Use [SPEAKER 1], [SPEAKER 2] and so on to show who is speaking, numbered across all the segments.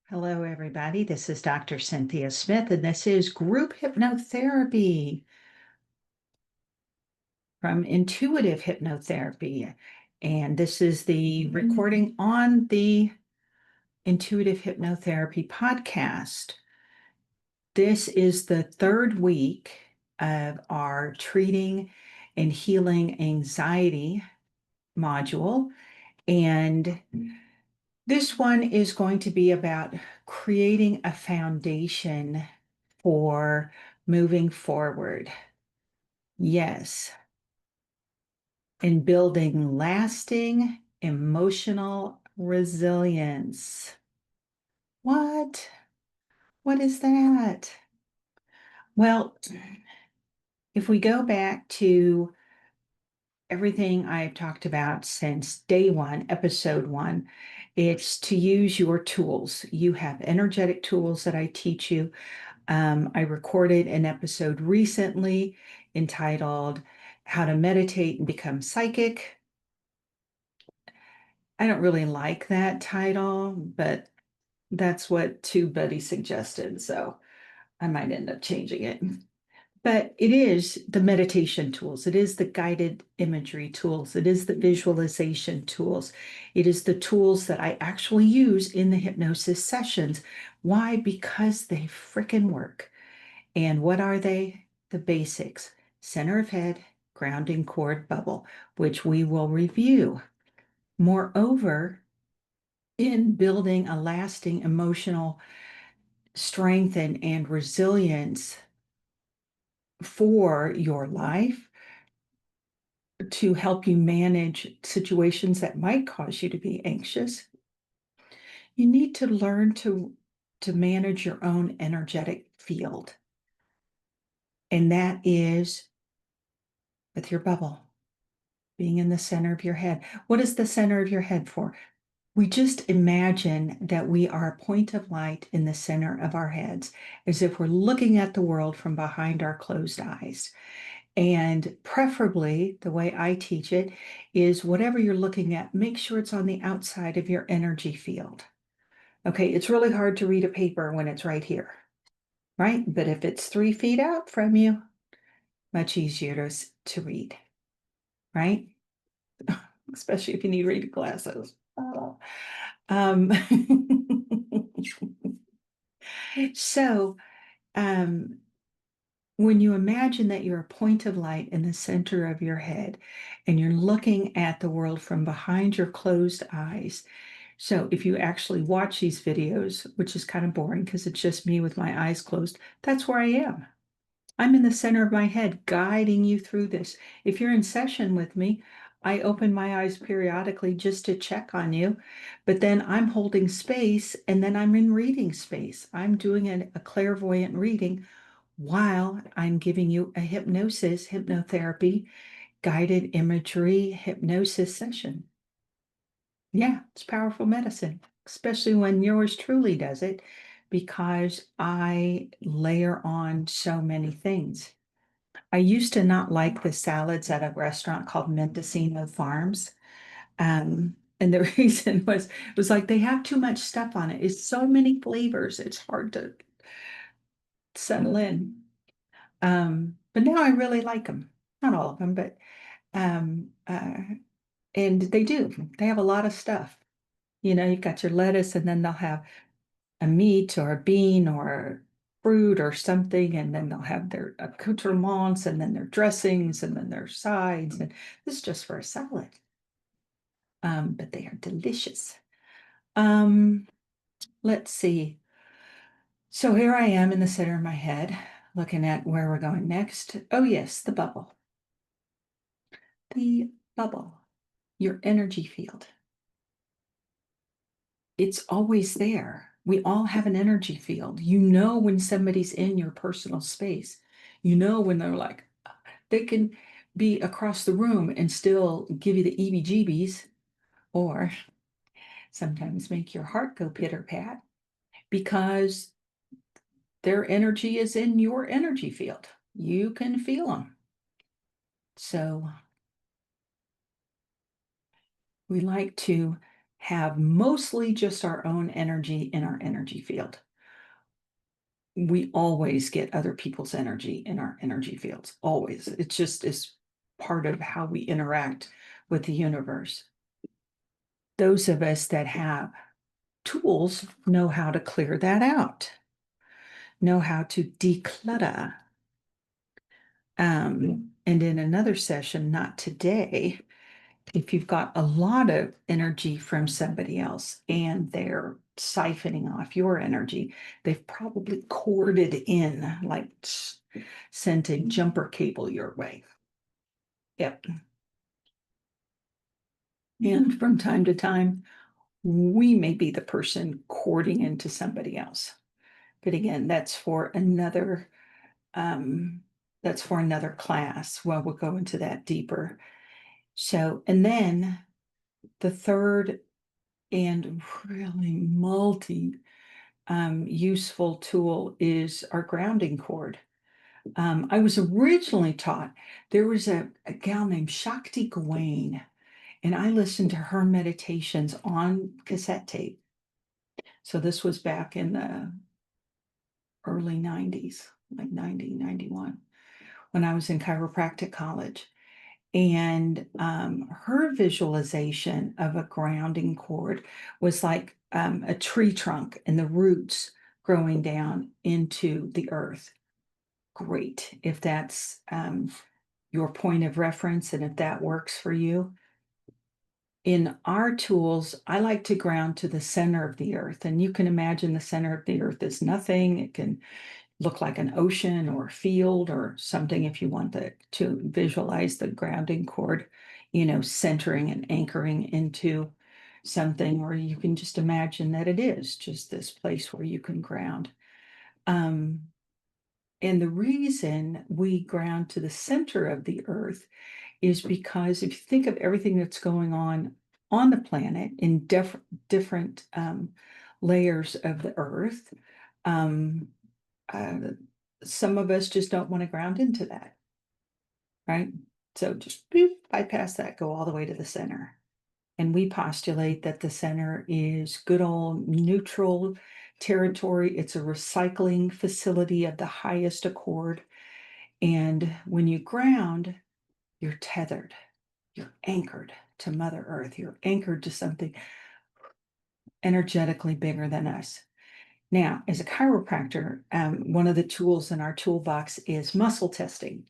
[SPEAKER 1] Hello, everybody. This is Dr. Cynthia Smith, and this is Group Hypnotherapy from Intuitive Hypnotherapy. And this is the recording on the Intuitive Hypnotherapy podcast. This is the third week of our treating and healing anxiety module. And this one is going to be about creating a foundation for moving forward. Yes. And building lasting emotional resilience. What? What is that? Well, if we go back to everything I've talked about since day one, episode one, it's to use your tools. You have energetic tools that I teach you. I recorded an episode recently entitled How to Meditate and Become Psychic. I don't really like that title, but that's what TubeBuddy suggested, so I might end up changing it. But it is the meditation tools. It is the guided imagery tools. It is the visualization tools. It is the tools that I actually use in the hypnosis sessions. Why? Because they frickin' work. And what are they? The basics: center of head, grounding cord, bubble, which we will review. Moreover, in building a lasting emotional strength and resilience for your life, to help you manage situations that might cause you to be anxious, you need to learn to manage your own energetic field. And that is with your bubble, being in the center of your head. What is the center of your head for? We just imagine that we are a point of light in the center of our heads, as if we're looking at the world from behind our closed eyes. And preferably, the way I teach it is whatever you're looking at, make sure it's on the outside of your energy field. Okay, it's really hard to read a paper when it's right here, right? But if it's 3 feet out from you, much easier to read, right? Especially if you need reading glasses. Oh. Um, so, um, when you imagine that you're a point of light in the center of your head and you're looking at the world from behind your closed eyes. So if you actually watch these videos, which is kind of boring because it's just me with my eyes closed, that's where I am. I'm in the center of my head guiding you through this. If you're in session with me, I open my eyes periodically just to check on you, but then I'm holding space and then I'm in reading space. I'm doing a clairvoyant reading while I'm giving you a hypnotherapy, guided imagery hypnosis session. Yeah, it's powerful medicine, especially when yours truly does it, because I layer on so many things. I used to not like the salads at a restaurant called Mendocino Farms. And the reason was like they have too much stuff on it. It's so many flavors, it's hard to settle in. But now I really like them. Not all of them, but um, uh, and they do. They have a lot of stuff. You've got your lettuce, and then they'll have a meat or a bean or fruit or something, and then they'll have their accoutrements, and then their dressings, and then their sides. And this is just for a salad. But they are delicious. Um, let's see. So here I am in the center of my head, looking at where we're going next. Oh, yes, the bubble. The bubble, your energy field. It's always there. We all have an energy field. You know when somebody's in your personal space. You know when they're like, they can be across the room and still give you the EBGBs, or sometimes make your heart go pitter-pat because their energy is in your energy field. You can feel them. So we like to have mostly just our own energy in our energy field. We always get other people's energy in our energy fields, always. It just is part of how we interact with the universe. Those of us that have tools know how to clear that out, know how to declutter. And in another session, not today, if you've got a lot of energy from somebody else and they're siphoning off your energy, they've probably corded in, like sent a jumper cable your way. Yep. And from time to time, we may be the person cording into somebody else. But again, that's for another class. Well, we'll go into that deeper. So, and then the third and really useful tool is our grounding cord. I was originally taught, there was a gal named Shakti Gawain, and I listened to her meditations on cassette tape. So this was back in the early 90s, like 90, 91, when I was in chiropractic college. And her visualization of a grounding cord was like a tree trunk and the roots growing down into the earth. Great. If that's your point of reference and if that works for you. In our tools, I like to ground to the center of the earth. And you can imagine the center of the earth is nothing. It can look like an ocean or a field or something if you want to visualize the grounding cord, centering and anchoring into something, or you can just imagine that it is just this place where you can ground. And the reason we ground to the center of the earth is because if you think of everything that's going on the planet in different layers of the earth, um, uh, some of us just don't want to ground into that, right? So just boop, bypass that, go all the way to the center. And we postulate that the center is good old neutral territory. It's a recycling facility of the highest accord. And when you ground, you're tethered, you're anchored to Mother Earth, you're anchored to something energetically bigger than us. Now, as a chiropractor, one of the tools in our toolbox is muscle testing,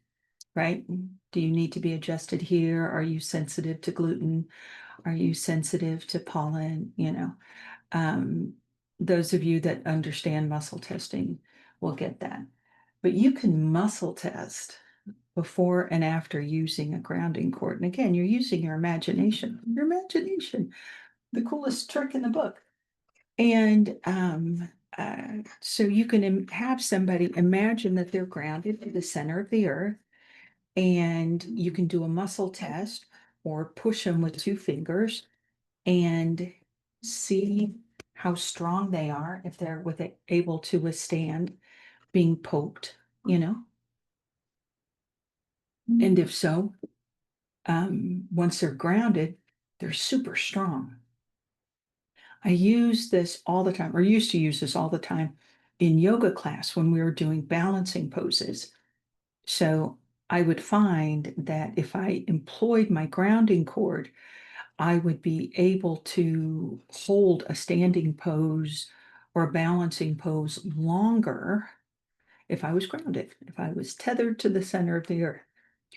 [SPEAKER 1] right? Do you need to be adjusted here? Are you sensitive to gluten? Are you sensitive to pollen? Those of you that understand muscle testing will get that. But you can muscle test before and after using a grounding cord. And again, you're using your imagination, the coolest trick in the book. And so you can have somebody imagine that they're grounded to the center of the earth, and you can do a muscle test or push them with 2 fingers and see how strong they are, if they're able to withstand being poked, and if so, once they're grounded, they're super strong. I use this all the time, or used to use this all the time in yoga class when we were doing balancing poses. So I would find that if I employed my grounding cord, I would be able to hold a standing pose or a balancing pose longer if I was grounded, if I was tethered to the center of the earth.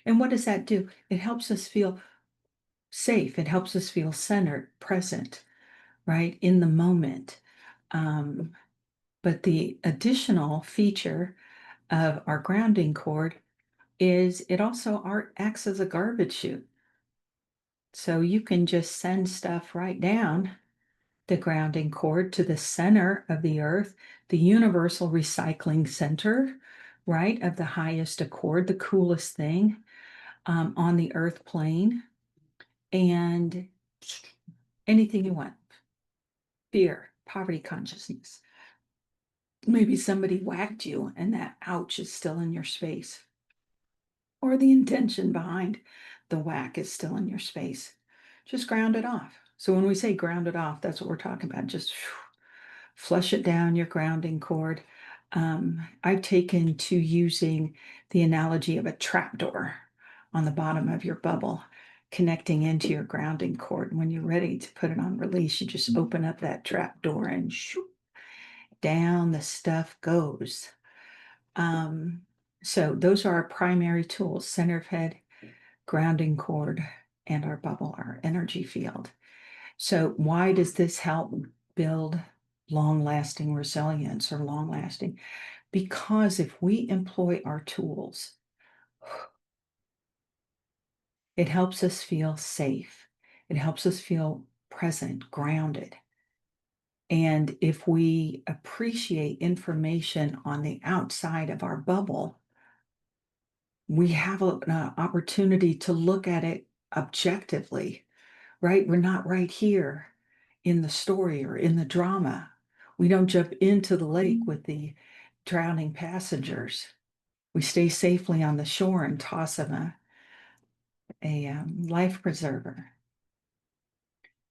[SPEAKER 1] And what does that do? It helps us feel safe. It helps us feel centered, present, right, in the moment. But the additional feature of our grounding cord is it also acts as a garbage chute. So you can just send stuff right down the grounding cord to the center of the earth, the universal recycling center, right, of the highest accord, the coolest thing on the earth plane, and anything you want. Fear, poverty consciousness. Maybe somebody whacked you and that ouch is still in your space. Or the intention behind the whack is still in your space. Just ground it off. So when we say ground it off, that's what we're talking about. Just flush it down your grounding cord. I've taken to using the analogy of a trapdoor on the bottom of your bubble, connecting into your grounding cord. When you're ready to put it on release, you just open up that trap door and shoo, down the stuff goes. So those are our primary tools: center of head, grounding cord, and our bubble, our energy field. So why does this help build long-lasting resilience or long-lasting? Because if we employ our tools, it helps us feel safe. It helps us feel present, grounded. And if we appreciate information on the outside of our bubble, we have an opportunity to look at it objectively, right? We're not right here in the story or in the drama. We don't jump into the lake with the drowning passengers. We stay safely on the shore and toss them a life preserver.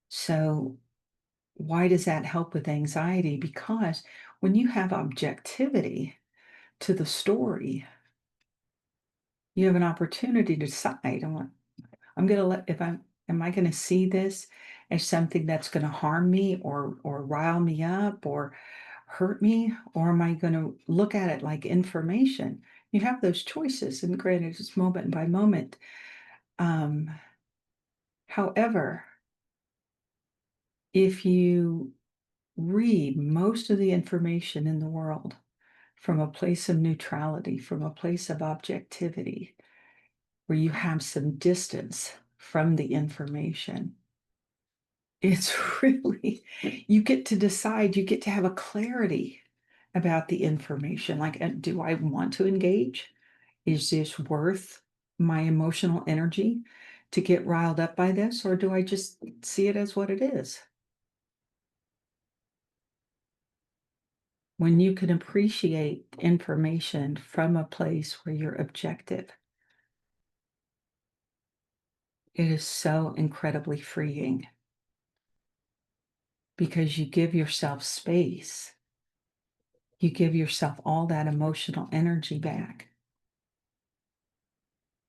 [SPEAKER 1] So why does that help with anxiety? Because when you have objectivity to the story, you have an opportunity to decide. I'm going to let, if I'm, am I going to see this as something that's going to harm me or rile me up or hurt me, or am I going to look at it like information? You have those choices, and granted, it's moment by moment. However, if you read most of the information in the world from a place of neutrality, from a place of objectivity, where you have some distance from the information, it's really, you get to decide, you get to have a clarity about the information. Like, do I want to engage? Is this worth my emotional energy to get riled up by this, or do I just see it as what it is? When you can appreciate information from a place where you're objective, it is so incredibly freeing because you give yourself space. You give yourself all that emotional energy back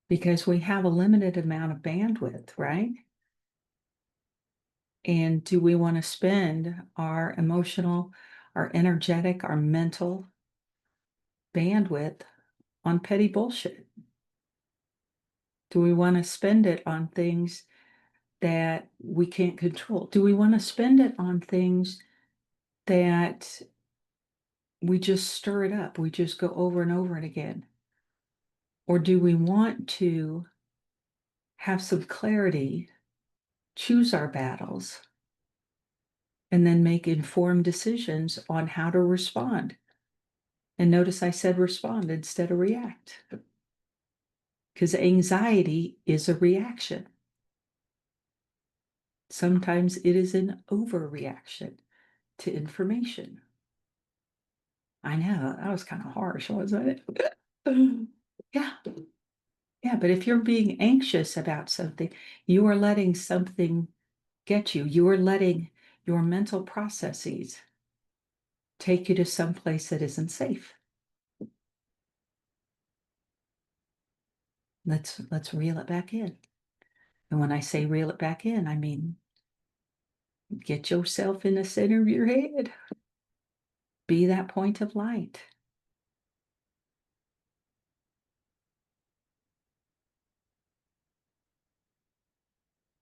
[SPEAKER 1] because we have a limited amount of bandwidth, right? And do we want to spend our emotional, our energetic, our mental bandwidth on petty bullshit? Do we want to spend it on things that we can't control? Do we want to spend it on things that we just stir it up? We just go over and over it again? Or do we want to have some clarity, choose our battles, and then make informed decisions on how to respond? And notice I said respond instead of react, because anxiety is a reaction. Sometimes it is an overreaction to information. I know, that was kind of harsh, wasn't it? Yeah. Yeah, but if you're being anxious about something, you are letting something get you. You are letting your mental processes take you to some place that isn't safe. Let's reel it back in. And when I say reel it back in, I mean get yourself in the center of your head. Be that point of light.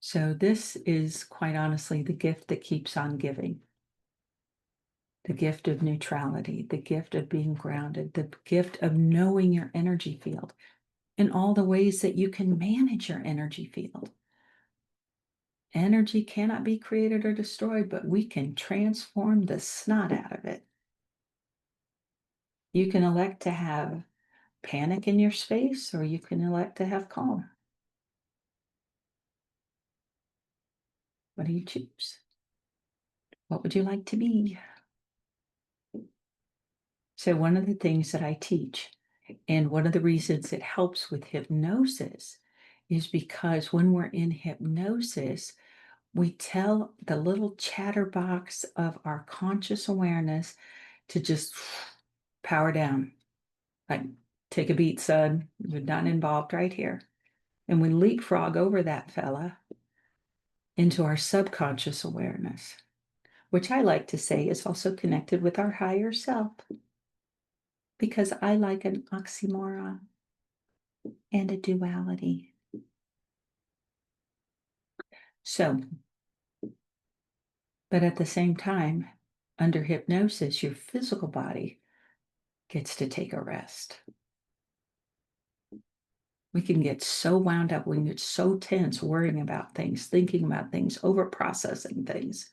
[SPEAKER 1] So this is quite honestly the gift that keeps on giving. The gift of neutrality, the gift of being grounded, the gift of knowing your energy field and all the ways that you can manage your energy field. Energy cannot be created or destroyed, but we can transform the snot out of it. You can elect to have panic in your space, or you can elect to have calm. What do you choose? What would you like to be? So one of the things that I teach, and one of the reasons it helps with hypnosis, is because when we're in hypnosis, We tell the little chatterbox of our conscious awareness to just power down. Like, take a beat, son. You're not involved right here. And we leapfrog over that fella into our subconscious awareness, which I like to say is also connected with our higher self, because I like an oxymoron and a duality. So, but at the same time, under hypnosis, your physical body gets to take a rest. We can get so wound up, we can get so tense worrying about things, thinking about things, over processing things.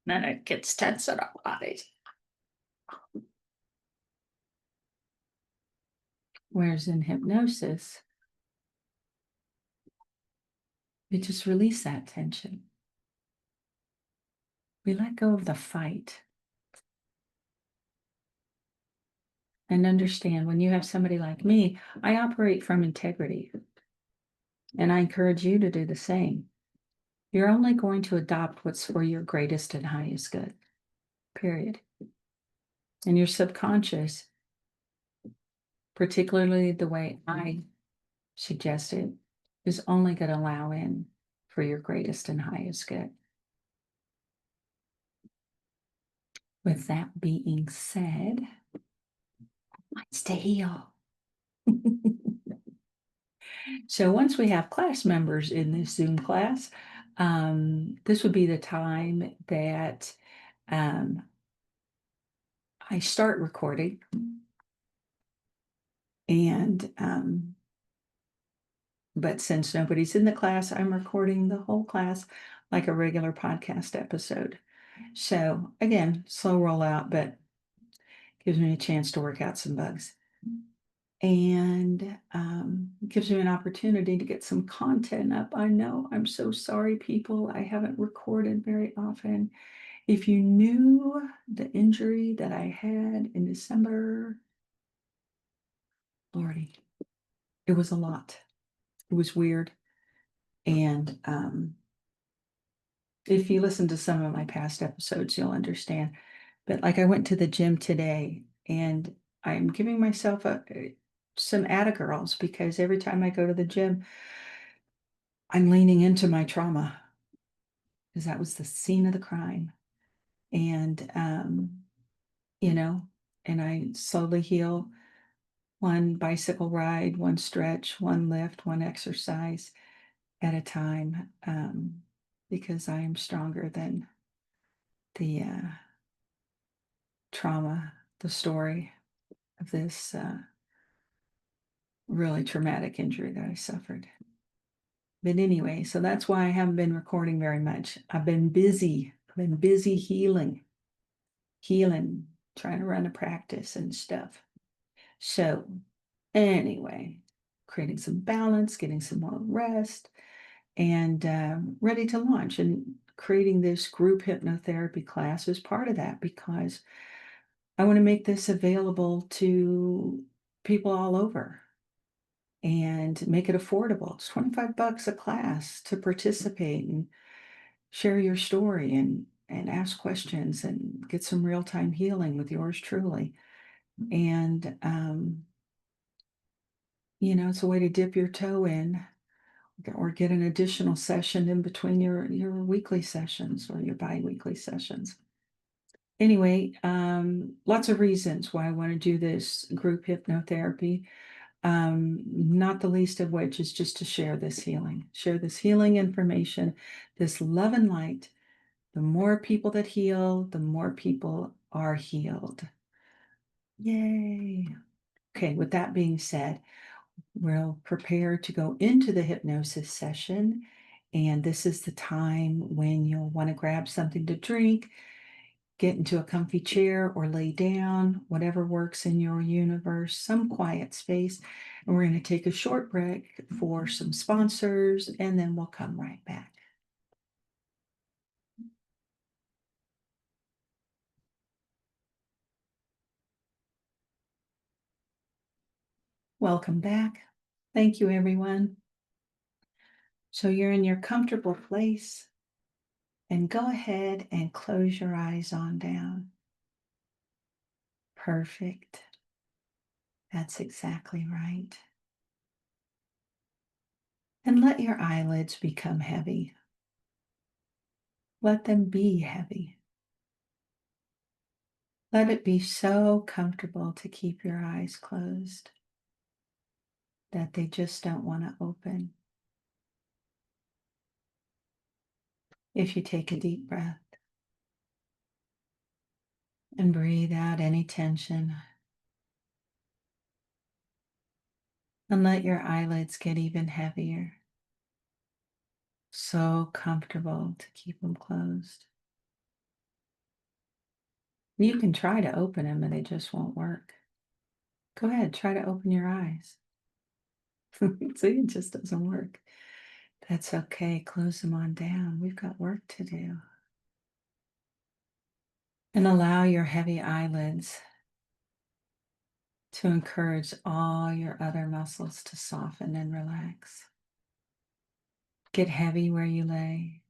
[SPEAKER 1] Then it gets tense in our bodies. Whereas in hypnosis, we just release that tension. We let go of the fight. And understand, when you have somebody like me, I operate from integrity. And I encourage you to do the same. You're only going to adopt what's for your greatest and highest good, period. And your subconscious, particularly the way I suggested, is only going to allow in for your greatest and highest good. With that being said, let's to heal. So once we have class members in this Zoom class, this would be the time that I start recording. And but since nobody's in the class, I'm recording the whole class like a regular podcast episode. So again, slow rollout, but gives me a chance to work out some bugs. And gives me an opportunity to get some content up. I know, I'm so sorry, people. I haven't recorded very often. If you knew the injury that I had in December, Lordy, it was a lot. It was weird. And if you listen to some of my past episodes, you'll understand. But like, I went to the gym today and I'm giving myself some Attagirls, because every time I go to the gym, I'm leaning into my trauma, because that was the scene of the crime. And, and I slowly heal, one bicycle ride, one stretch, one lift, one exercise at a time, because I am stronger than the trauma, the story of this really traumatic injury that I suffered. But anyway, so that's why I haven't been recording very much. I've been busy. Healing, trying to run a practice and stuff. So anyway, creating some balance, getting some more rest, and ready to launch. And creating this group hypnotherapy class is part of that, because I want to make this available to people all over and make it affordable. It's $25 a class to participate and share your story and ask questions and get some real-time healing with yours truly. And it's a way to dip your toe in, or get an additional session in between your weekly sessions or your bi-weekly sessions. Anyway, lots of reasons why I want to do this group hypnotherapy. Not the least of which is just to share this healing information, this love and light. The more people that heal, the more people are healed. Yay. Okay, with that being said, we'll prepare to go into the hypnosis session. And this is the time when you'll want to grab something to drink, get into a comfy chair or lay down, whatever works in your universe, some quiet space. And we're going to take a short break for some sponsors, and then we'll come right back. Welcome back. Thank you, everyone. So you're in your comfortable place, and go ahead and close your eyes on down. Perfect. That's exactly right. And let your eyelids become heavy. Let them be heavy. Let it be so comfortable to keep your eyes closed that they just don't want to open. If you take a deep breath and breathe out any tension, and let your eyelids get even heavier. So comfortable to keep them closed. You can try to open them, but they just won't work. Go ahead, try to open your eyes. See, it just doesn't work. That's okay. Close them on down. We've got work to do. And allow your heavy eyelids to encourage all your other muscles to soften and relax. Get heavy where you lay.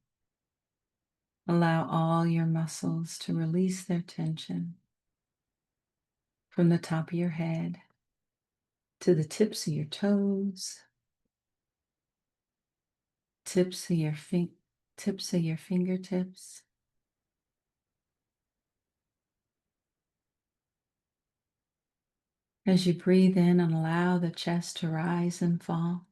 [SPEAKER 1] Allow all your muscles to release their tension from the top of your head to the tips of your toes, tips of your fingertips. As you breathe in and allow the chest to rise and fall.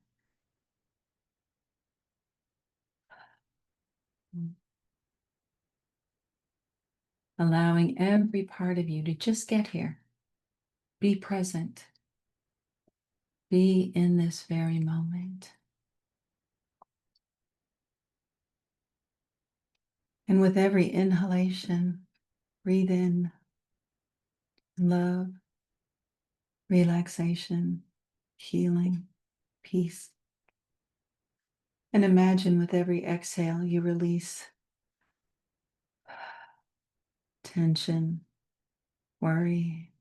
[SPEAKER 1] Allowing every part of you to just get here. Be present. Be in this very moment. And with every inhalation, breathe in love, relaxation, healing, peace. And imagine with every exhale, you release tension, worry,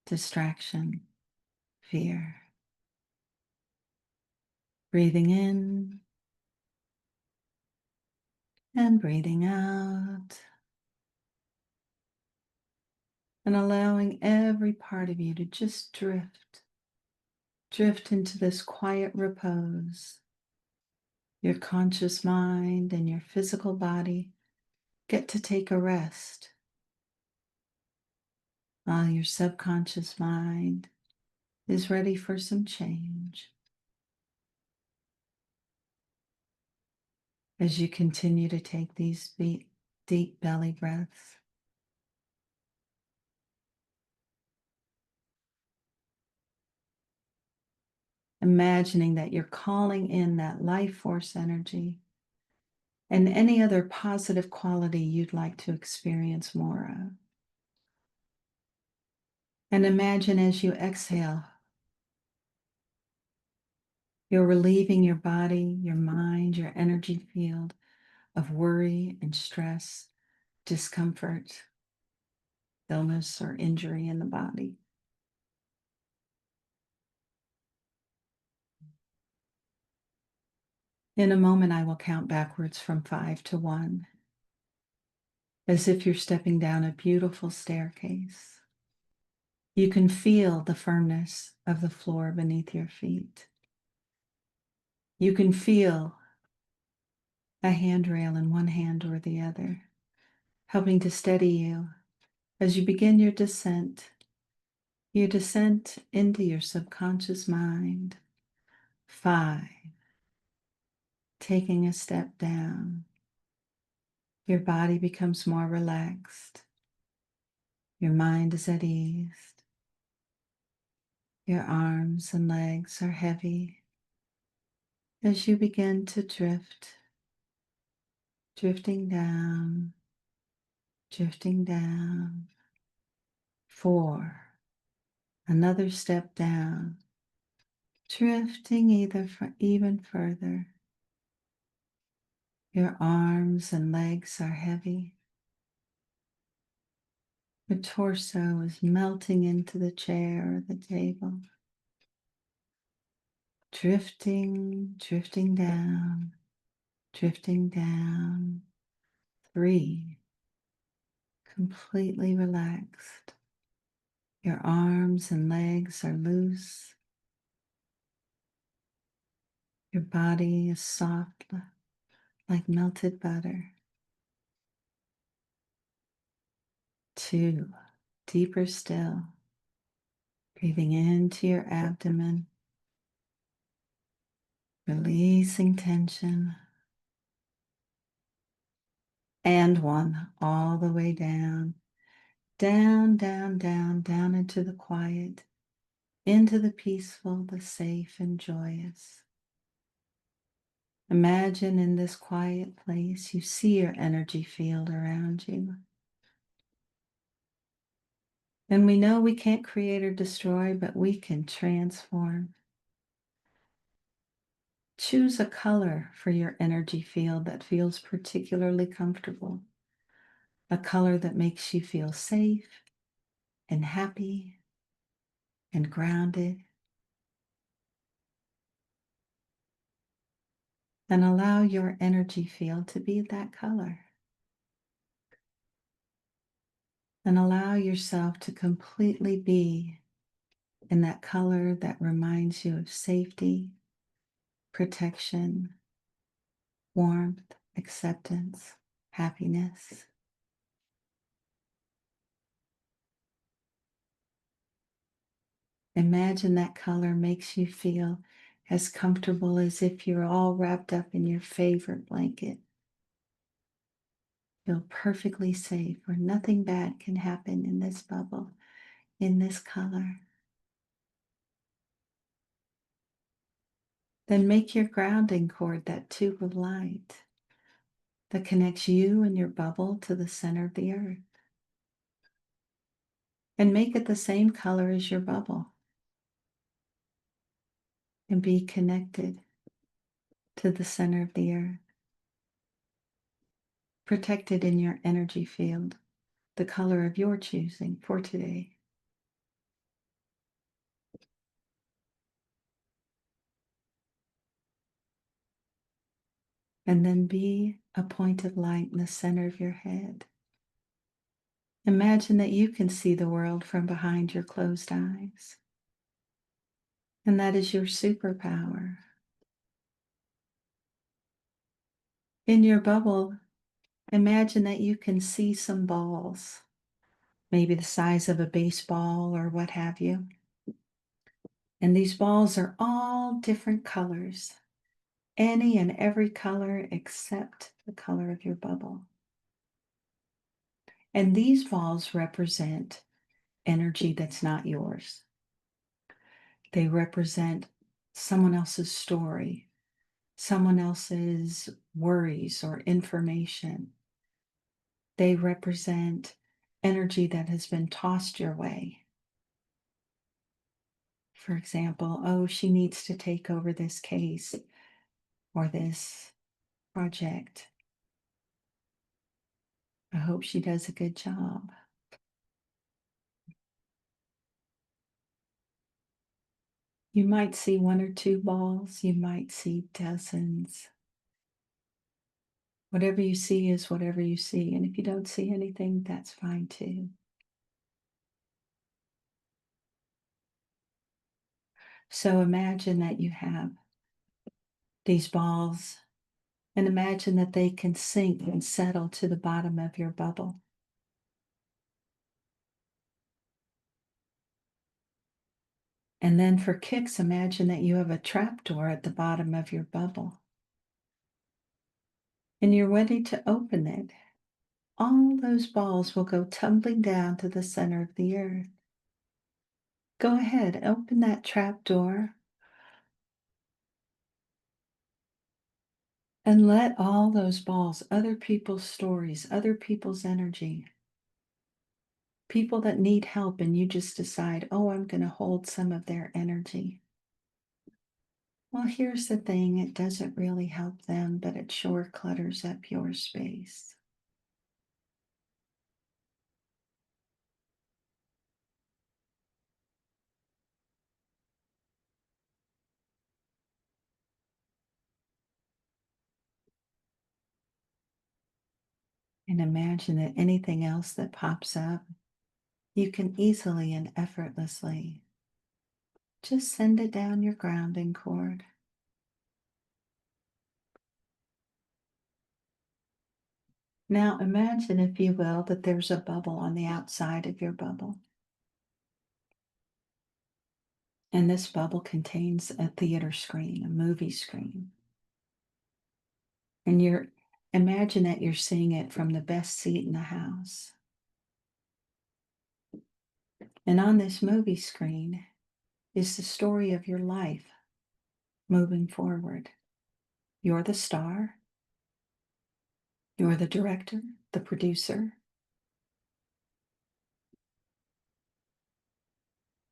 [SPEAKER 1] distraction, fear. Breathing in and breathing out. And allowing every part of you to just drift into this quiet repose. Your conscious mind and your physical body get to take a rest, while your subconscious mind is ready for some change. As you continue to take these deep belly breaths, imagining that you're calling in that life force energy and any other positive quality you'd like to experience more of. And imagine as you exhale, you're relieving your body, your mind, your energy field of worry and stress, discomfort, illness, or injury in the body. In a moment, I will count backwards from 5 to 1, as if you're stepping down a beautiful staircase. You can feel the firmness of the floor beneath your feet. You can feel a handrail in one hand or the other, helping to steady you as you begin your descent into your subconscious mind. 5, taking a step down. Your body becomes more relaxed. Your mind is at ease. Your arms and legs are heavy as you begin to drift, drifting down, drifting down. 4, another step down, drifting even further. Your arms and legs are heavy. Your torso is melting into the chair or the table. Drifting, drifting down. drifting down. 3, completely relaxed. Your arms and legs are loose. Your body is soft like melted butter. 2, deeper still. Breathing into your abdomen, releasing tension. And 1, all the way down, down, down, down, down into the quiet, into the peaceful, the safe and joyous. Imagine in this quiet place, you see your energy field around you. And we know we can't create or destroy, but we can transform. Choose a color for your energy field that feels particularly comfortable, a color that makes you feel safe and happy and grounded. And allow your energy field to be that color. And allow yourself to completely be in that color that reminds you of safety, protection, warmth, acceptance, happiness. Imagine that color makes you feel as comfortable as if you're all wrapped up in your favorite blanket. Feel perfectly safe, where nothing bad can happen in this bubble, in this color. Then make your grounding cord that tube of light that connects you and your bubble to the center of the earth. And make it the same color as your bubble. And be connected to the center of the earth. Protected in your energy field, the color of your choosing for today. And then be a point of light in the center of your head. Imagine that you can see the world from behind your closed eyes. And that is your superpower. In your bubble, imagine that you can see some balls, maybe the size of a baseball or what have you. And these balls are all different colors, any and every color except the color of your bubble. And these balls represent energy that's not yours. They represent someone else's story, someone else's worries or information. They represent energy that has been tossed your way. For example, oh, she needs to take over this case or this project. I hope she does a good job. You might see 1 or 2 balls, you might see dozens. Whatever you see is whatever you see. And if you don't see anything, that's fine too. So imagine that you have these balls and imagine that they can sink and settle to the bottom of your bubble. And then for kicks, imagine that you have a trap door at the bottom of your bubble. And you're ready to open it. All those balls will go tumbling down to the center of the earth. Go ahead, open that trap door and let all those balls, other people's stories, other people's energy, people that need help, and you just decide, oh, I'm going to hold some of their energy. Well, here's the thing, it doesn't really help them, but it sure clutters up your space. And imagine that anything else that pops up, you can easily and effortlessly just send it down your grounding cord. Now imagine, if you will, that there's a bubble on the outside of your bubble. And this bubble contains a theater screen, a movie screen. And imagine that you're seeing it from the best seat in the house. And on this movie screen is the story of your life moving forward. You're the star. You're the director, the producer.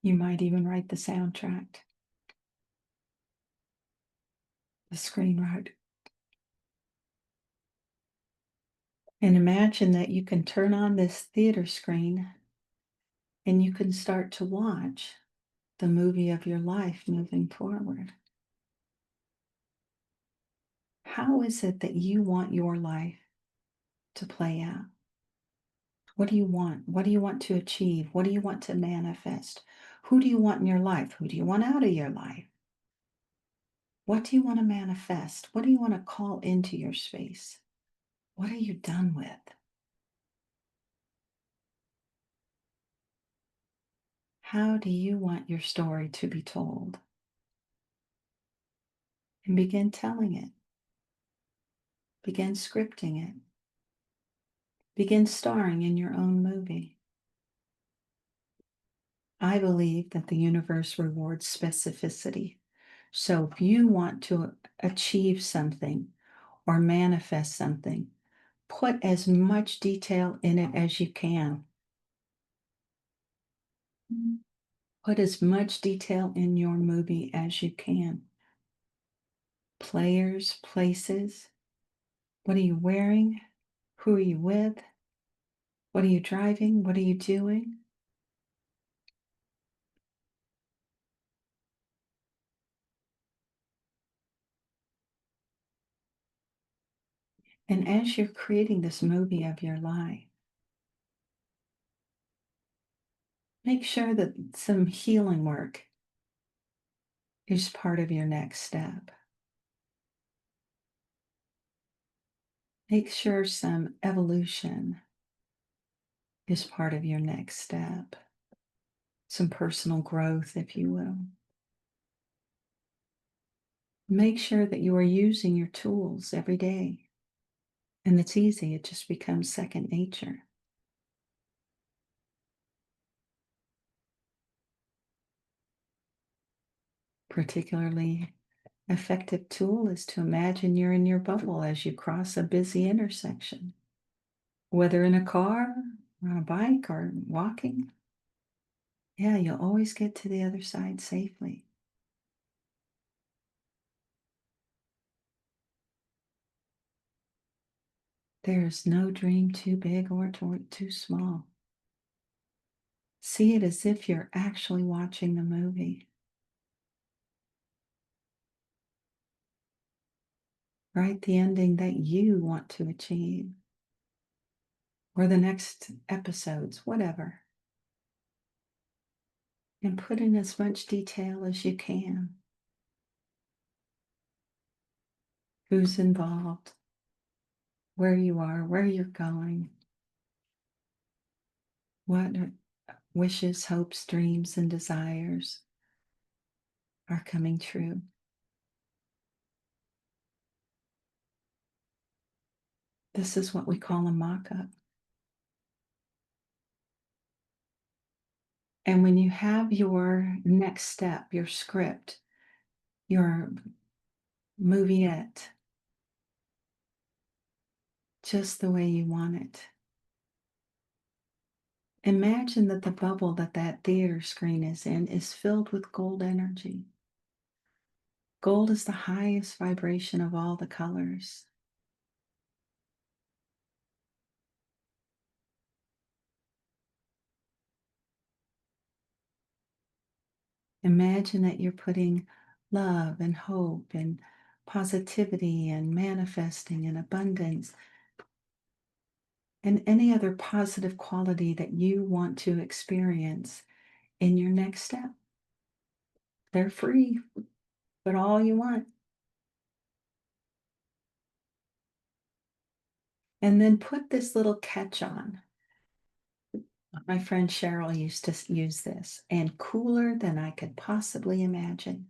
[SPEAKER 1] You might even write the soundtrack, the screenwriter. And imagine that you can turn on this theater screen and you can start to watch the movie of your life moving forward. How is it that you want your life to play out? What do you want? What do you want to achieve? What do you want to manifest? Who do you want in your life? Who do you want out of your life? What do you want to manifest? What do you want to call into your space? What are you done with? How do you want your story to be told? And begin telling it. Begin scripting it. Begin starring in your own movie. I believe that the universe rewards specificity. So if you want to achieve something or manifest something, put as much detail in it as you can. Put as much detail in your movie as you can. Players, places, what are you wearing? Who are you with? What are you driving? What are you doing? And as you're creating this movie of your life, make sure that some healing work is part of your next step. Make sure some evolution is part of your next step. Some personal growth, if you will. Make sure that you are using your tools every day. And it's easy, it just becomes second nature. Particularly effective tool is to imagine you're in your bubble as you cross a busy intersection, whether in a car, or on a bike, or walking. Yeah, you'll always get to the other side safely. There is no dream too big or too small. See it as if you're actually watching the movie. Write the ending that you want to achieve, or the next episodes, whatever. And put in as much detail as you can. Who's involved, where you are, where you're going, what wishes, hopes, dreams, and desires are coming true. This is what we call a mock-up. And when you have your next step, your script, your moviette, just the way you want it, imagine that the bubble that theater screen is in is filled with gold energy. Gold is the highest vibration of all the colors. Imagine that you're putting love and hope and positivity and manifesting and abundance and any other positive quality that you want to experience in your next step. They're free, but all you want. And then put this little catch on. My friend Cheryl used to use this, and cooler than I could possibly imagine.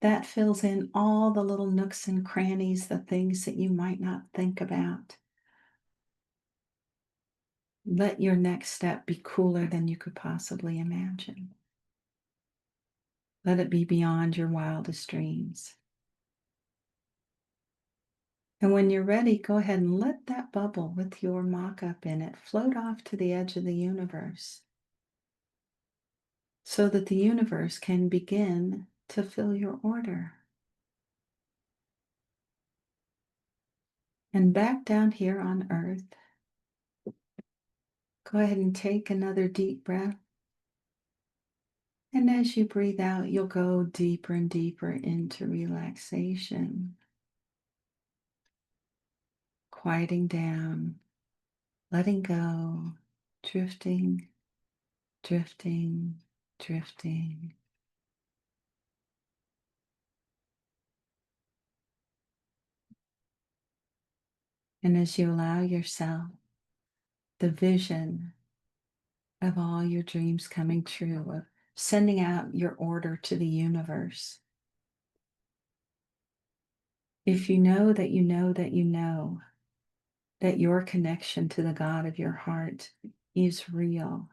[SPEAKER 1] That fills in all the little nooks and crannies, the things that you might not think about. Let your next step be cooler than you could possibly imagine. Let it be beyond your wildest dreams. And when you're ready, go ahead and let that bubble with your mock-up in it float off to the edge of the universe so that the universe can begin to fill your order. And back down here on earth, go ahead and take another deep breath. And as you breathe out, you'll go deeper and deeper into relaxation, quieting down, letting go, drifting, drifting, drifting. And as you allow yourself the vision of all your dreams coming true, of sending out your order to the universe, if you know that you know that you know that your connection to the God of your heart is real,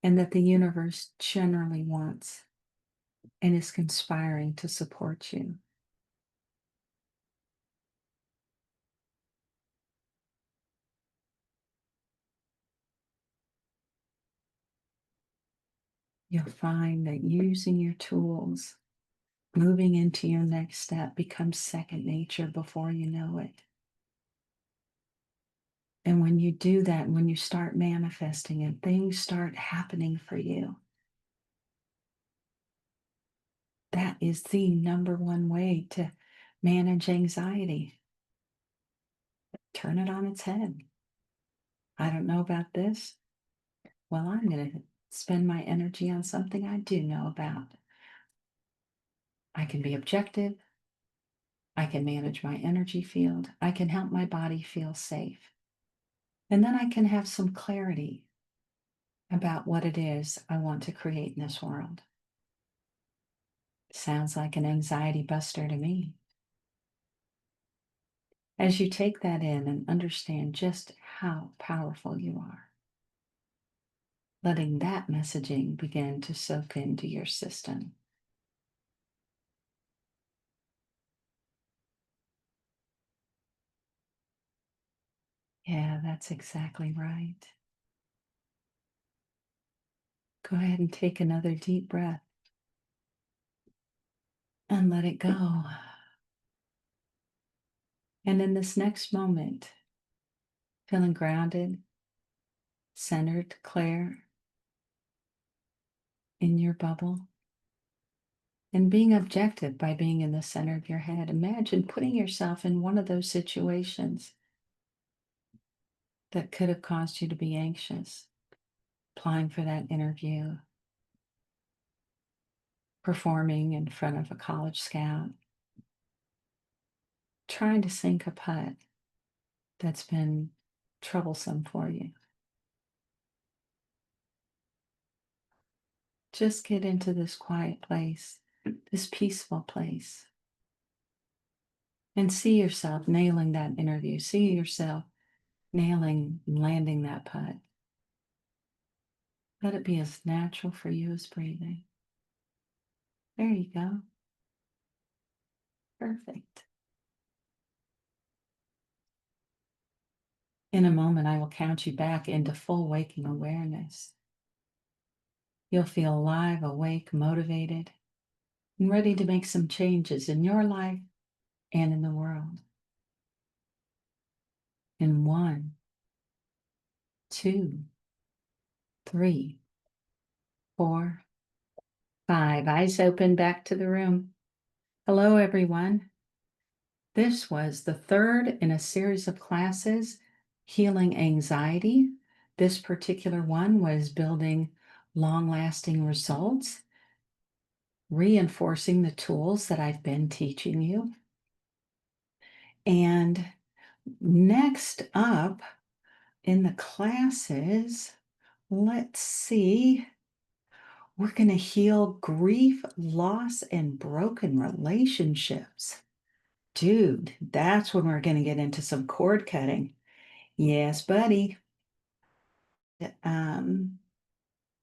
[SPEAKER 1] and that the universe generally wants and is conspiring to support you, you'll find that using your tools, moving into your next step, becomes second nature before you know it. And when you do that, when you start manifesting and things start happening for you, that is the number one way to manage anxiety. Turn it on its head. I don't know about this. Well, I'm going to spend my energy on something I do know about. I can be objective. I can manage my energy field. I can help my body feel safe. And then I can have some clarity about what it is I want to create in this world. Sounds like an anxiety buster to me. As you take that in and understand just how powerful you are, letting that messaging begin to soak into your system. Yeah, that's exactly right. Go ahead and take another deep breath and let it go. And in this next moment, feeling grounded, centered, clear in your bubble, and being objective by being in the center of your head. Imagine putting yourself in one of those situations that could have caused you to be anxious, applying for that interview, performing in front of a college scout, trying to sink a putt that's been troublesome for you. Just get into this quiet place, this peaceful place, and see yourself nailing that interview. See yourself nailing, landing that putt. Let it be as natural for you as breathing. There you go. Perfect. In a moment, I will count you back into full waking awareness. You'll feel alive, awake, motivated, and ready to make some changes in your life and in the world. In 1, 2, 3, 4, 5. Eyes open, back to the room. Hello, everyone. This was the third in a series of classes, Healing Anxiety. This particular one was building long-lasting results, reinforcing the tools that I've been teaching you. And next up in the classes, let's see, we're going to heal grief, loss, and broken relationships. Dude, that's when we're going to get into some cord cutting. Yes, buddy. Um,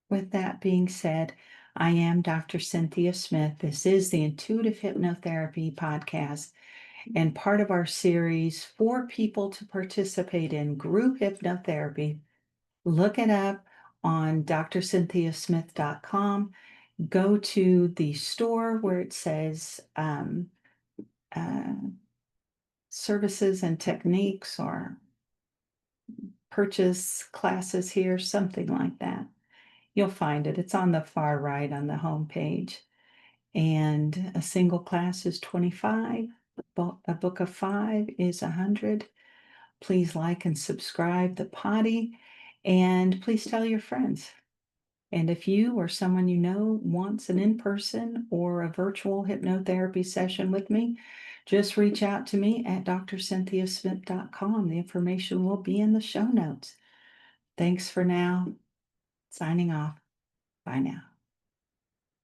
[SPEAKER 1] with that being said, I am Dr. Cynthia Smith. This is the Intuitive Hypnotherapy podcast and part of our series for people to participate in group hypnotherapy. Look it up on drcynthiasmith.com. Go to the store where it says uh, services and techniques or purchase classes here, something like that. You'll find it. It's on the far right on the home page. And a single class is 25. A book of 5 is 100. Please like and subscribe the potty, and please tell your friends. And if you or someone you know wants an in-person or a virtual hypnotherapy session with me, just reach out to me at drcynthiasmith.com. The information will be in the show notes. Thanks for now. Signing off. Bye now.